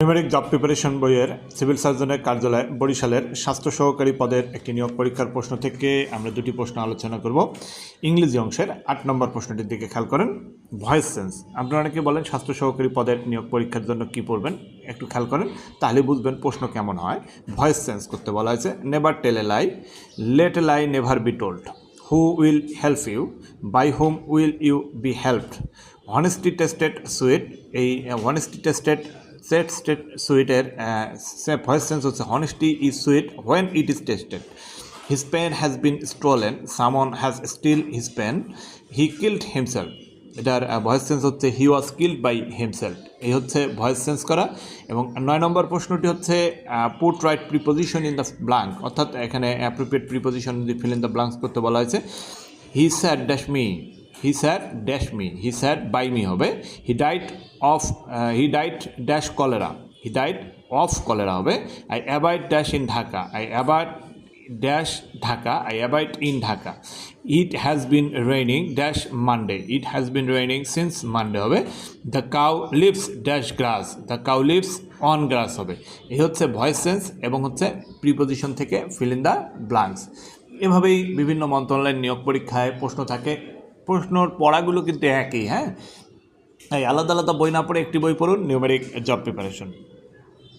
Numeric job preparation বইয়ের civil সার্জনের কার্যালয় বরিশালের স্বাস্থ্য সহকারী পদের একটি নিয়োগ পরীক্ষার প্রশ্ন থেকে আমরা দুটি প্রশ্ন আলোচনা করব। ইংরেজি অংশের 8 নম্বর প্রশ্নটির দিকে খেয়াল করেন। ভয়েস সেন্স, আপনারা অনেকে বলেন স্বাস্থ্য সহকারী পদের নিয়োগ পরীক্ষার জন্য কি পড়বেন, একটু খেয়াল করেন তাহলে বুঝবেন প্রশ্ন কেমন হয়। ভয়েস সেন্স করতে বলা হয়েছে। Never tell a lie, let a lie never be told, who will help you, by whom will you be helped, honesty tasted sweet. এই অনেস্টি টেস্টেড স্টেট সুইটের ভয়েস সেন্স হচ্ছে honesty is sweet when it is tasted. His pen has been stolen, someone has stolen his pen, he killed himself. এটার voice sense হচ্ছে হি was killed by himself. এই হচ্ছে voice sense করা। এবং 9 number প্রশ্নটি হচ্ছে put right preposition in the blank, অর্থাৎ এখানে appropriate preposition fill in the blanks করতে বলা হয়েছে। He sat dash me, he sat dash me, he sat by me হবে। He died dash cholera, he died of cholera হবে। I avoid dash in Dhaka, I avoid dash Dhaka, I avoid in Dhaka. It has been raining dash Monday, it has been raining since Monday হবে। The cow lives dash glass, the cow lives on grass হবে। এই হচ্ছে voice sense এবং হচ্ছে preposition থেকে feel in the blanks. এভাবেই বিভিন্ন মন্ত্রণালয়ের নিয়োগ পরীক্ষায় প্রশ্ন থাকে। প্রশ্নর পড়াগুলো কিন্তু একই, হ্যাঁ, এই আলাদা আলাদা বই না পড়ে একটি বই পড়ুন, নিউমেরিক জব প্রিপারেশন।